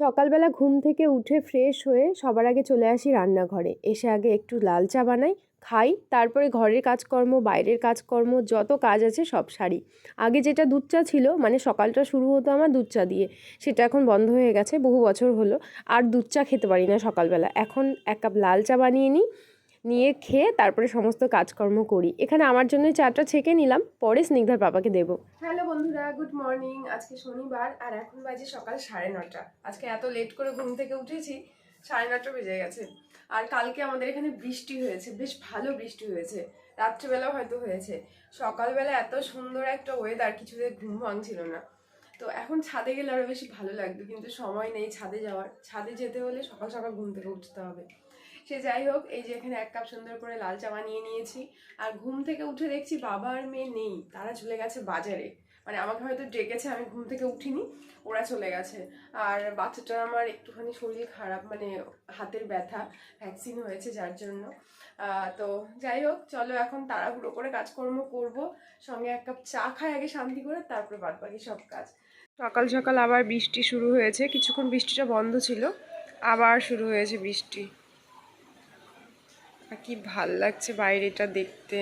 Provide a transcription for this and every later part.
সকালবেলা ঘুম থেকে উঠে ফ্রেশ হয়ে সবার আগে চলে আসি রান্নাঘরে। এসে আগে একটু লাল চা বানাই, খাই, তারপরে ঘরের কাজকর্ম, বাইরের কাজকর্ম, যত কাজ আছে সব সারি। আগে যেটা দুধ চা ছিল, মানে সকালটা শুরু হতো আমার দুধ চা দিয়ে, সেটা এখন বন্ধ হয়ে গেছে, বহু বছর হলো। আর দুধ চা খেতে পারি না সকালবেলা। এখন এক কাপ লাল চা বানিয়ে নিই, নিয়ে খেয়ে তারপরে সমস্ত কাজকর্ম করি। এখানে আমার জন্য চাটা ছেঁকে নিলাম, পরে স্নিগ্ধার বাবাকে দেবো। হ্যালো বন্ধুরা, গুড মর্নিং। আজকে শনিবার আর এখন বাজে সকাল 9:30। আজকে এত লেট করে ঘুম থেকে উঠেছি, 9:30 বেজে গেছে। আর কালকে আমাদের এখানে বৃষ্টি হয়েছে, বেশ ভালো বৃষ্টি হয়েছে, রাত্রিবেলাও হয়তো হয়েছে। সকালবেলা এত সুন্দর একটা ওয়েদার, কিছুতে ঘুম ভাঙছিল না। তো এখন ছাদে গেলে আরো বেশি ভালো লাগবে, কিন্তু সময় নেই ছাদে যাওয়ার। ছাদে যেতে হলে সকাল সকাল ঘুম থেকে উঠতে হবে। সে যাই হোক, এই যে এখানে এক কাপ সুন্দর করে লাল চা বানিয়ে নিয়েছি। আর ঘুম থেকে উঠে দেখছি বাবা আর মেয়ে নেই, তারা চলে গেছে বাজারে। মানে আমাকে হয়তো ডেকেছে, আমি ঘুম থেকে উঠিনি, ওরা চলে গেছে। আর বাচ্চাটার আমার একটুখানি শরীর খারাপ, মানে হাতের ব্যথা, ভ্যাকসিন হয়েছে যার জন্য। তো যাই হোক, চলো এখন তাড়াহুড়ো করে কাজকর্ম করব, সঙ্গে এক কাপ চা খাই আগে শান্তি করে, তারপরে বাদ বাকি সব কাজ। সকাল সকাল আবার বৃষ্টি শুরু হয়েছে, কিছুক্ষণ বৃষ্টিটা বন্ধ ছিল, আবার শুরু হয়েছে বৃষ্টি। আর কি ভাল লাগছে বাইরেটা দেখতে।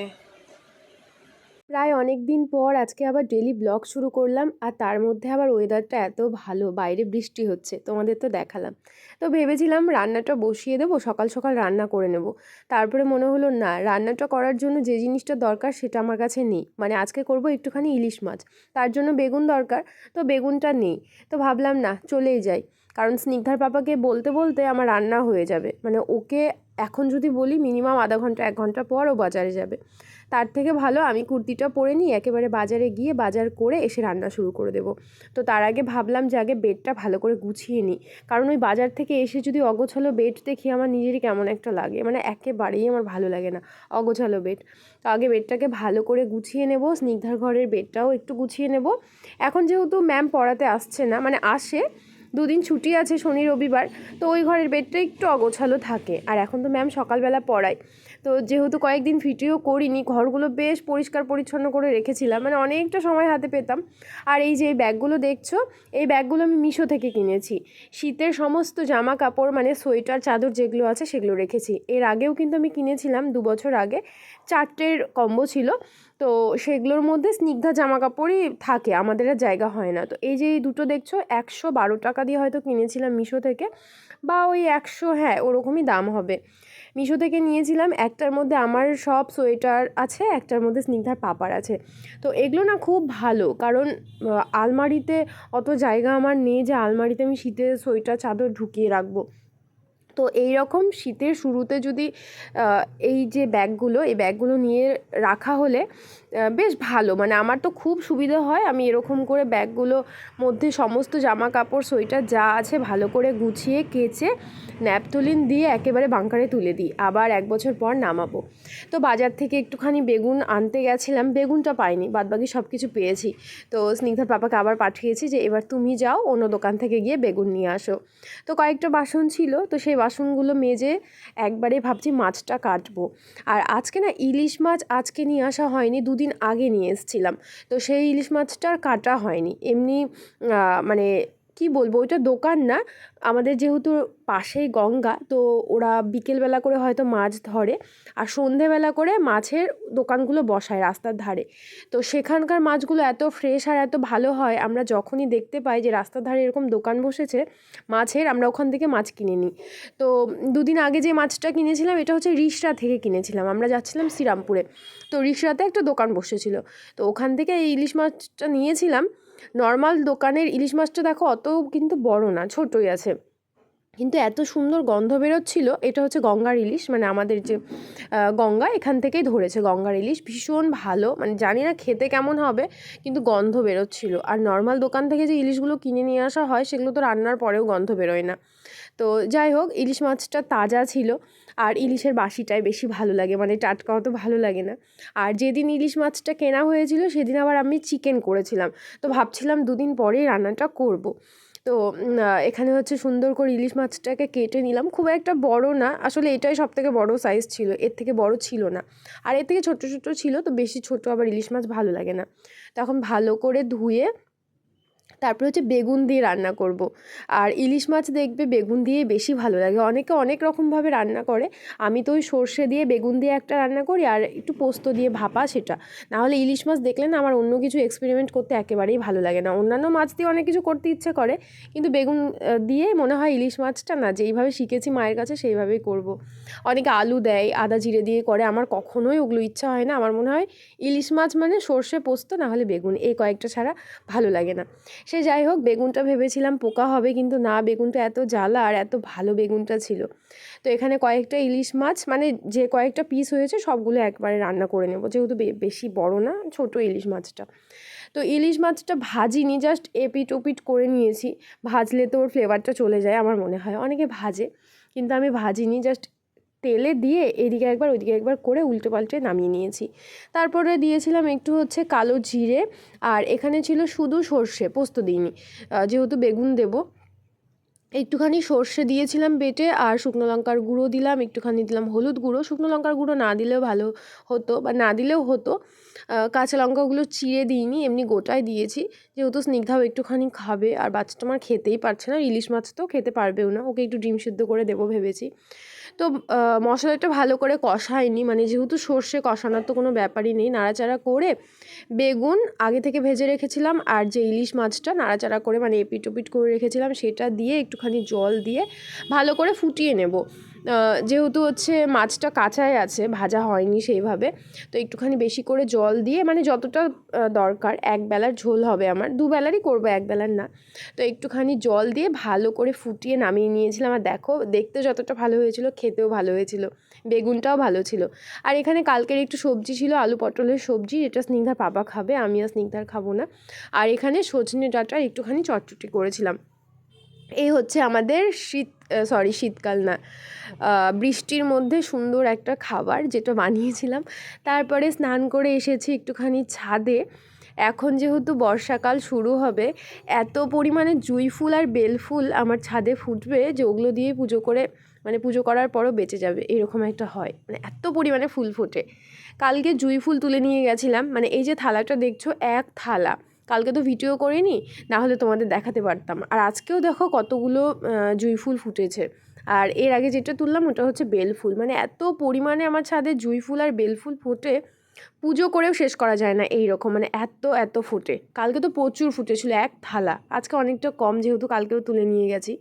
প্রায় অনেক দিন পর আজকে আবার ডেলি ব্লগ শুরু করলাম, আর তার মধ্যে আবার ওয়েদারটা এত ভালো, বাইরে বৃষ্টি হচ্ছে, তোমাদের তো দেখালাম। তো ভেবেছিলাম রান্নাটা বসিয়ে দেবো, সকাল সকাল রান্না করে নেব। তারপরে মনে হলো না, রান্নাটা করার জন্য যে জিনিসটা দরকার সেটা আমার কাছে নেই। মানে আজকে করব একটুখানি ইলিশ মাছ, তার জন্য বেগুন দরকার, তো বেগুনটা নেই। তো ভাবলাম না, চলেই যাই, কারণ স্নিগ্ধার পাপাকে বলতে বলতে আমার রান্না হয়ে যাবে। মানে ওকে এখন যদি বলি মিনিমাম আধা ঘন্টা 1 ঘন্টা পর ও বাজারে যাবে। তার থেকে ভালো আমি কুর্তিটা পরে নিই, একেবারে বাজারে গিয়ে বাজার করে এসে রান্না শুরু করে দেবো। তো তার আগে ভাবলাম যে আগে বেডটা ভালো করে গুছিয়ে নিই, কারণ ওই বাজার থেকে এসে যদি অগোছালো বেড দেখি আমার নিজেরই কেমন একটা লাগে, মানে একেবারেই আমার ভালো লাগে না অগোছালো বেড। তো আগে বেডটাকে ভালো করে গুছিয়ে নেব, স্নিগ্ধার ঘরের বেডটাও একটু গুছিয়ে নেব। এখন যেহেতু ম্যাম পড়াতে আসছে না, মানে আসে, 2 দিন ছুটি আছে, শনি রবিবার, তো ওই ঘরের বেডটা একটু অগোছালো থাকে। আর এখন তো ম্যাম সকালবেলা পড়ায়, তো যেহেতু কয়েকদিন ভিডিও করিনি, ঘরগুলো বেশ পরিষ্কার পরিচ্ছন্ন করে রেখেছিলাম, মানে অনেকটা সময় হাতে পেতাম। আর এই যে এই ব্যাগগুলো দেখছো, এই ব্যাগগুলো আমি মিশো থেকে কিনেছি। শীতের সমস্ত জামা কাপড়, মানে সোয়েটার চাদর যেগুলো আছে সেগুলো রেখেছি। এর আগেও কিন্তু আমি কিনেছিলাম 2 বছর আগে, 4টের কম্বো ছিল। তো সেগুলোর মধ্যে স্নিগ্ধা জামা কাপড়ই থাকে, আমাদের আর জায়গা হয় না। তো এই যে এই দুটো দেখছো, 112 টাকা দিয়ে হয়তো কিনেছিলাম মিশো থেকে, বা ওই 100, হ্যাঁ ওরকমই দাম হবে। মিশো থেকে নিয়েছিলাম। একটার মধ্যে আমার সব সোয়েটার আছে, একটার মধ্যে স্নিগ্ধার পাপার আছে। তো এগুলো না খুব ভালো, কারণ আলমারিতে অত জায়গা আমার নেই যে আলমারিতে আমি শীতের সোয়েটার চাদর ঢুকিয়ে রাখবো। তো এই রকম শীতের শুরুতে যদি এই যে ব্যাগগুলো, এই ব্যাগগুলো নিয়ে রাখা হলে বেশ ভালো, মানে আমার তো খুব সুবিধা হয়। আমি এরকম করে ব্যাগগুলো মধ্যে সমস্ত জামা কাপড় সোয়েটার যা আছে ভালো করে গুছিয়ে কেচে ন্যাপথলিন দিয়ে একেবারে বাঙ্কারে তুলে দিই, আবার 1 বছর পর নামাবো। তো বাজার থেকে একটুখানি বেগুন আনতে গেছিলাম, বেগুনটা পাইনি, বাদবাকি সব কিছু পেয়েছি। তো স্নিগ্ধার পাপাকে আবার পাঠিয়েছি যে এবার তুমি যাও অন্য দোকান থেকে গিয়ে বেগুন নিয়ে আসো। তো কয়েকটা বাসন ছিল, তো সেই বাসনগুলো মেজে একবারে ভাবছি মাছটা কাটবো। আর আজকে না ইলিশ মাছ আজকে নিয়ে আসা হয়নি, 2 দিন আগে নিয়ে এসেছিলাম। তো সেই ইলিশ মাছটা আর কাটা হয়নি, এমনি মানে কি বলবো, ওইটা দোকান না, আমাদের যেহেতু পাশেই গঙ্গা, তো ওরা বিকেলবেলা করে হয়তো মাছ ধরে, আর সন্ধেবেলা করে মাছের দোকানগুলো বসায় রাস্তার ধারে। তো সেখানকার মাছগুলো এত ফ্রেশ আর এত ভালো হয়, আমরা যখনই দেখতে পাই যে রাস্তার ধারে এরকম দোকান বসেছে মাছের, আমরা ওখান থেকে মাছ কিনে নিই। তো 2 দিন আগে যে মাছটা কিনেছিলাম, এটা হচ্ছে রিষড়া থেকে কিনেছিলাম, আমরা যাচ্ছিলাম শ্রীরামপুরে। তো রিষড়াতে একটা দোকান বসেছিল, তো ওখান থেকে এই ইলিশ মাছটা নিয়েছিলাম। নর্মাল দোকানের ইলিশ মাছটা দেখো অত কিন্তু বড় না, ছোটই আছে, কিন্তু এত সুন্দর গন্ধ বেরোচ্ছিল। এটা হচ্ছে গঙ্গার ইলিশ, মানে আমাদের যে গঙ্গা, এখান থেকেই ধরেছে গঙ্গার ইলিশ, ভীষণ ভালো, মানে জানি না খেতে কেমন হবে, কিন্তু গন্ধ বেরোচ্ছিল। আর নর্মাল দোকান থেকে যে ইলিশগুলো কিনে নিয়ে আসা হয় সেগুলো তো রান্নার পরেও গন্ধ বেরোয় না। তো যাই হোক, ইলিশ মাছটা তাজা ছিল, আর ইলিশের বাসিটাই বেশি ভালো লাগে, মানে টাটকা অত ভালো লাগে না। আর যেদিন ইলিশ মাছটা কেনা হয়েছিল সেদিন আবার আমি চিকেন করেছিলাম, তো ভাবছিলাম 2 দিন পরেই রান্নাটা করব। তো এখানে হচ্ছে সুন্দর করে ইলিশ মাছটাকে কেটে নিলাম, খুব একটা বড় না, আসলে এটাই সবথেকে বড় সাইজ ছিল, এর থেকে বড় ছিল না। আর এর থেকে ছোট ছোট ছিল, তো বেশি ছোট আবার ইলিশ মাছ ভালো লাগে না। তখন ভালো করে ধুয়ে তারপরে হচ্ছে বেগুন দিয়ে রান্না করব। আর ইলিশ মাছ দেখবে বেগুন দিয়ে বেশি ভালো লাগে, অনেকে অনেক রকমভাবে রান্না করে, আমি তো ওই সর্ষে দিয়ে বেগুন দিয়ে একটা রান্না করি আর একটু পোস্ত দিয়ে ভাপা সেটা। নাহলে ইলিশ মাছ দেখলে না আমার অন্য কিছু এক্সপেরিমেন্ট করতে একেবারেই ভালো লাগে না। অন্যান্য মাছ দিয়ে অনেক কিছু করতে ইচ্ছে করে, কিন্তু বেগুন দিয়ে মনে হয় ইলিশ মাছটা না যেইভাবে শিখেছি মায়ের কাছে সেইভাবেই করব। অনেকে আলু দেয়, আদা জিরে দিয়ে করে, আমার কখনোই ওগুলো ইচ্ছা হয় না। আমার মনে হয় ইলিশ মাছ মানে সর্ষে পোস্ত না হলে বেগুন, এই কয়েকটা ছাড়া ভালো লাগে না। সে যাই হোক, বেগুনটা ভেবেছিলাম পোকা হবে, কিন্তু না, বেগুনটা এত জ্বালা আর এত ভালো বেগুনটা ছিল। তো এখানে কয়েকটা ইলিশ মাছ মানে যে কয়েকটা পিস হয়েছে সবগুলো একবারে রান্না করে নেব, যেহেতু বেশি বড় না, ছোট ইলিশ মাছটা। তো ইলিশ মাছটা ভাজিনি, জাস্ট এপিট ওপিট করে নিয়েছি। ভাজলে তো ওর ফ্লেভারটা চলে যায় আমার মনে হয়, অনেকে ভাজে, কিন্তু আমি ভাজিনি, জাস্ট তেলে দিয়ে এদিকে একবার ওইদিকে একবার করে উল্টে পাল্টে নামিয়ে নিয়েছি। তারপরে দিয়েছিলাম একটু হচ্ছে কালো জিরে, আর এখানে ছিল শুধু সর্ষে, পোস্ত দিইনি যেহেতু বেগুন দেবো। একটুখানি সর্ষে দিয়েছিলাম বেটে, আর শুকনো লঙ্কার গুঁড়ো দিলাম, একটুখানি দিলাম হলুদ গুঁড়ো। শুকনো লঙ্কার গুঁড়ো না দিলেও ভালো হতো, বা না দিলেও হতো। কাঁচা লঙ্কাগুলো চিড়ে দিইনি, এমনি গোটায় দিয়েছি, যেহেতু স্নিগ্ধাও একটুখানি খাবে, আর বাচ্চাটা আমার খেতেই পারছে না, ইলিশ মাছ তো খেতে পারবেও না, ওকে একটু ডিম সিদ্ধ করে দেবো ভেবেছি। তো মশলাটা ভালো করে কষাইনি, মানে যেহেতু সর্ষে, কষানোর তো কোনো ব্যাপারই নেই। নাড়াচাড়া করে বেগুন আগে থেকে ভেজে রেখেছিলাম, আর যে ইলিশ মাছটা নাড়াচাড়া করে মানে এপিট ওপিট করে রেখেছিলাম সেটা দিয়ে একটুখানি জল দিয়ে ভালো করে ফুটিয়ে নেব। যেহেতু হচ্ছে মাছটা কাঁচাই আছে, ভাজা হয়নি সেইভাবে, তো একটুখানি বেশি করে জল দিয়ে, মানে যতটা দরকার, এক বেলার ঝোল হবে আমার, দুবেলারই করবো, এক বেলার না। তো একটুখানি জল দিয়ে ভালো করে ফুটিয়ে নামিয়ে নিয়েছিলাম। আর দেখো, দেখতে যতটা ভালো হয়েছিল খেতেও ভালো হয়েছিল, বেগুনটাও ভালো ছিল। আর এখানে কালকের একটু সবজি ছিল, আলু পটলের সবজি, এটা স্নিগ্ধার পাপা খাবে, আমি আর স্নিগ্ধার খাবো না। আর এখানে সজনে ডাঁটা একটুখানি চটচটি করেছিলাম। এই হচ্ছে আমাদের শীতকাল না, বৃষ্টির মধ্যে সুন্দর একটা খাবার যেটা বানিয়েছিলাম। তারপরে স্নান করে এসেছি একটুখানি ছাদে। এখন যেহেতু বর্ষাকাল শুরু হবে, এত পরিমাণে জুঁই ফুল আর বেল ফুল আমার ছাদে ফুটবে যে ওগুলো দিয়ে পুজো করে, মানে পুজো করার পরও বেঁচে যাবে, এরকম একটা হয়, মানে এত পরিমাণে ফুল ফোটে। কালকে জুঁই ফুল তুলে নিয়ে গেছিলাম, মানে এই যে থালাটা দেখছো, এক থালা। কালকে তো ভিডিও করিনি, না হলে তোমাদের দেখাতে পারতাম। আর আজকেও দেখো কতগুলো জুঁই ফুল ফুটেছে। আর এর আগে যেটা তুললাম ওটা হচ্ছে বেল ফুল, মানে এত পরিমাণে আমার ছাদে জুঁই ফুল আর বেল ফুল ফোটে, পুজো করেও শেষ করা যায় না এই রকম, মানে এত এত ফুটে। কালকে তো প্রচুর ফুটেছিল, এক থালা। আজকে অনেকটা কম, যেহেতু কালকেও তুলে নিয়ে গেছি।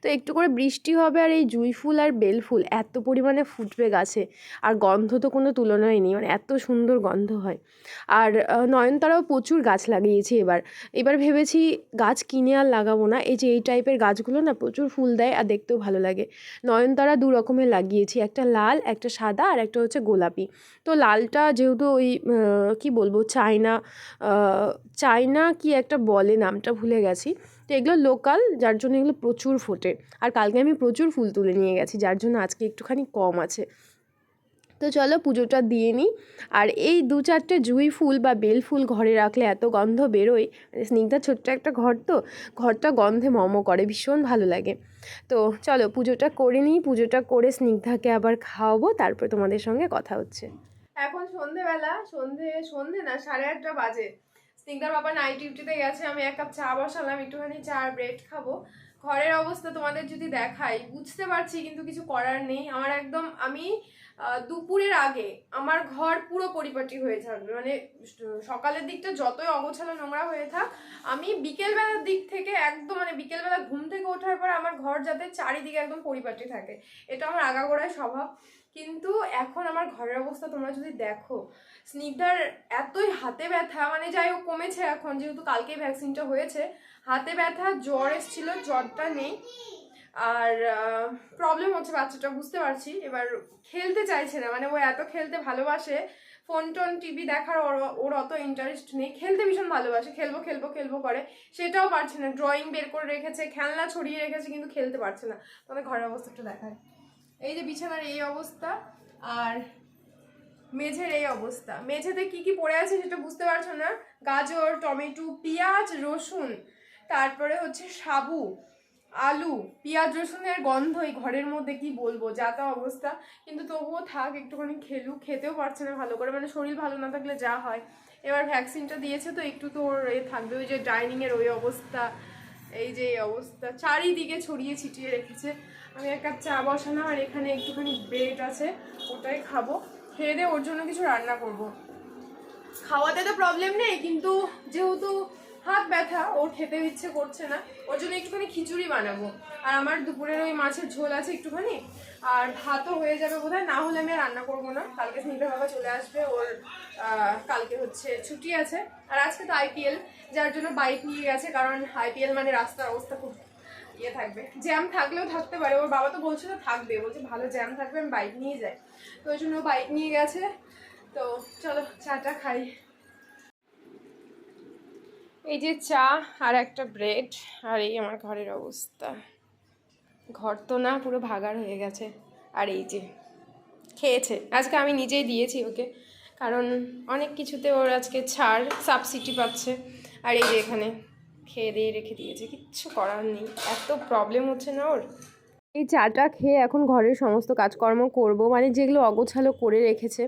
তো একটু করে বৃষ্টি হবে আর এই জুঁই ফুল আর বেল ফুল এত পরিমাণে ফুটবে গাছে, আর গন্ধ তো কোনো তুলনাই নেই, মানে এত সুন্দর গন্ধ হয়। আর নয়নতারাও প্রচুর গাছ লাগিয়েছি এবার। এবার ভেবেছি গাছ কিনে আর লাগাবো না, এই যে এই টাইপের গাছগুলো না প্রচুর ফুল দেয় আর দেখতেও ভালো লাগে। নয়নতারা দু রকমের লাগিয়েছি, একটা লাল, একটা সাদা, আর একটা হচ্ছে গোলাপি। তো লালটা যেহেতু ওই কী বলবো, চায়না কি একটা বলে, নামটা ভুলে গেছি। তো এগুলো লোকাল, যার জন্য এগুলো প্রচুর ফোটে। আর কালকে আমি প্রচুর ফুল তুলে নিয়ে গেছি, যার জন্য আজকে একটুখানি কম আছে। তো চলো পুজোটা দিয়ে নিই। আর এই দু চারটে জুঁই ফুল বা বেল ফুল ঘরে রাখলে এত গন্ধ বেরোয়, মানে স্নিগ্ধার ছোট্ট একটা ঘর, তো ঘরটা গন্ধে মম করে, ভীষণ ভালো লাগে। তো চলো পুজোটা করে নিই, পুজোটা করে স্নিগ্ধাকে আবার খাওয়াবো, তারপর তোমাদের সঙ্গে কথা হচ্ছে। এখন সন্ধেবেলা, সন্ধে না, 8:30 বাজে। স্নিগ্ধার বাবা নাইট ডিউটিতে গেছে, আমি এক কাপ চা বসালাম, একটুখানি চা আর ব্রেড খাবো। ঘরের অবস্থা তোমাদের যদি দেখাই বুঝতে পারছি, কিন্তু কিছু করার নেই। আমার একদম, আমি দুপুরের আগে আমার ঘর পুরো পরিপাটি হয়ে থাকবে, মানে সকালের দিকটা যতই অগোছালো নোংরা হয়ে থাক, আমি বিকেলবেলার দিক থেকে একদম, মানে বিকেলবেলা ঘুম থেকে ওঠার পর আমার ঘর যাতে চারিদিকে একদম পরিপাটি থাকে, এটা আমার আগাগোড়ায় স্বভাব। কিন্তু এখন আমার ঘরের অবস্থা তোমরা যদি দেখো, স্নিগ্ধার এতই হাতে ব্যথা, মানে যাই হোক কমেছে এখন, যেহেতু কালকে ভ্যাকসিনটা হয়েছে। হাতে ব্যথা, জ্বর এসেছিল, জ্বরটা নেই। আর প্রবলেম হচ্ছে বাচ্চাটা, বুঝতে পারছি। এবার খেলতে চাইছে না, মানে ও এত খেলতে ভালোবাসে, ফোন টোন টিভি দেখার ওর অত ইন্টারেস্ট নেই, খেলতে ভীষণ ভালোবাসে, খেলবো খেলবো খেলবো করে, সেটাও পারছে না। ড্রয়িং বের করে রেখেছে, খেলনা ছড়িয়ে রেখেছে, কিন্তু খেলতে পারছে না। তবে ঘরের অবস্থাটা দেখায়, এই যে বিছানার এই অবস্থা, আর মেঝের এই অবস্থা। মেঝেতে কি কি পড়ে আছে সেটা বুঝতে পারছো না, গাজর, টমেটো, পেঁয়াজ, রসুন, তারপরে হচ্ছে সাবু, আলু, পেঁয়াজ রসুনের গন্ধ এই ঘরের মধ্যে, কি বলবো, যা তা অবস্থা। কিন্তু তবুও থাক, একটুখানি খেলুক, খেতেও পারছে না ভালো করে, মানে শরীর ভালো না থাকলে যা হয়। এবার ভ্যাকসিনটা দিয়েছে তো একটু তো ওর এ থাকবে, ওই যে ডাইনিংয়ের ওই অবস্থা, এই যে এই অবস্থা চারিদিকে ছড়িয়ে ছিটিয়ে রেখেছে। আমি এক কাপ চা বসালাম আর এখানে একটুখানি ব্রেড আছে, ওটাই খাবো। খেয়ে দিয়ে ওর জন্য কিছু রান্না করব। খাওয়াতে তো প্রবলেম নেই, কিন্তু যেহেতু হাত ব্যথা, ওর খেতে ইচ্ছে করছে না, ওর জন্য একটুখানি খিচুড়ি বানাবো। আর আমার দুপুরের ওই মাছের ঝোল আছে একটুখানি, আর ভাতও হয়ে যাবে বোধহয়। না হলে আমি আর রান্না করবো না, কালকে স্নিগ্ধা বাবা চলে আসবে, ওর কালকে হচ্ছে ছুটি আছে। আর আজকে তো আইপিএল, যার জন্য বাইক নিয়ে গেছে, কারণ আইপিএল মানে রাস্তার অবস্থা খুব ইয়ে থাকবে, জ্যাম থাকলেও থাকতে পারে। ওর বাবা তো বলছিল থাকবে, বলছে ভালো জ্যাম থাকবে, আমি বাইক নিয়ে যাই, তো ওই জন্য বাইক নিয়ে গেছে। তো চলো চাটা খাই। এই যে চা আর একটা ব্রেড, আর এই আমার ঘরের অবস্থা। ঘর তো না, পুরো ভাগাড় হয়ে গেছে। আর এই যে খেয়েছে, আজকে আমি নিজেই দিয়েছি ওকে, কারণ অনেক কিছুতে ওর আজকে ছাড়, সাবসিডি পাচ্ছে। আর এই যে এখানে খেয়ে দিয়ে রেখে দিয়েছে, কিচ্ছু করার নেই, এত প্রবলেম হচ্ছে না ওর। এই চাটা খেয়ে এখন ঘরের সমস্ত কাজকর্ম করব, মানে যেগুলো অগোছালো করে রেখেছে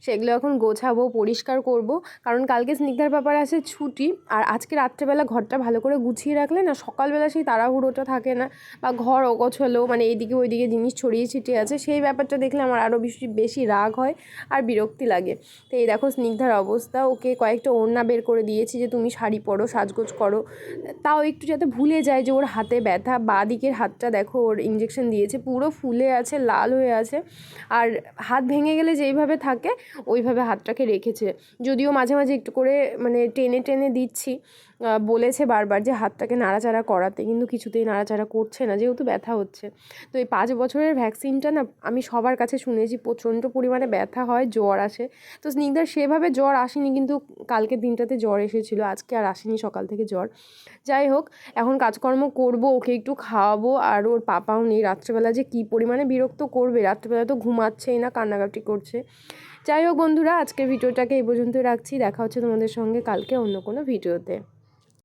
সেগুলো এখন গোছাবো, পরিষ্কার করব। কারণ কালকে স্নিগ্ধার ব্যাপার আছে ছুটি, আর আজকে রাত্রেবেলা ঘরটা ভালো করে গুছিয়ে রাখলে না সকালবেলা সেই তাড়াহুড়োটা থাকে না, বা ঘর অগোছালো মানে এইদিকে ওইদিকে জিনিস ছড়িয়ে ছিটিয়ে আছে, সেই ব্যাপারটা দেখলে আমার আরও বেশি বেশি রাগ হয় আর বিরক্তি লাগে। তো এই দেখো স্নিগ্ধার অবস্থা, ওকে কয়েকটা ওড়না বের করে দিয়েছি যে তুমি শাড়ি পরো, সাজগোজ করো, তাও একটু যাতে ভুলে যায় যে ওর হাতে ব্যথা। বাঁ দিকের হাতটা দেখো, ওর ইঞ্জেকশন দিয়েছে, পুরো ফুলে আছে, লাল হয়ে আছে, আর হাত ভেঙে গেলে যেইভাবে থাকে ওইভাবে হাতটাকে রেখেছে। যদিও মাঝে মাঝে একটু করে মানে টেনে টেনে দিচ্ছি, বলেছে বারবার যে হাতটাকে নাড়াচাড়া করাতে, কিন্তু কিছুতেই নাড়াচাড়া করছে না, যেহেতু ব্যথা হচ্ছে। তো এই 5 বছরের ভ্যাকসিনটা না আমি সবার কাছে শুনেছি প্রচণ্ড পরিমাণে ব্যথা হয়, জ্বর আসে। তো স্নিগ্ধার সেভাবে জ্বর আসেনি, কিন্তু কালকের দিনটাতে জ্বর এসেছিলো, আজকে আর আসেনি সকাল থেকে জ্বর। যাই হোক, এখন কাজকর্ম করব, ওকে একটু খাওয়াবো। আর ওর পাপাও নেই, রাত্রেবেলা যে কী পরিমাণে বিরক্ত করবে, রাত্রেবেলা তো ঘুমাচ্ছেই না, কান্নাকাটি করছে। যাই হোক বন্ধুরা, আজকের ভিডিওটাকে এই পর্যন্ত রাখছি, দেখা হচ্ছে তোমাদের সঙ্গে কালকে অন্য কোনো ভিডিওতে।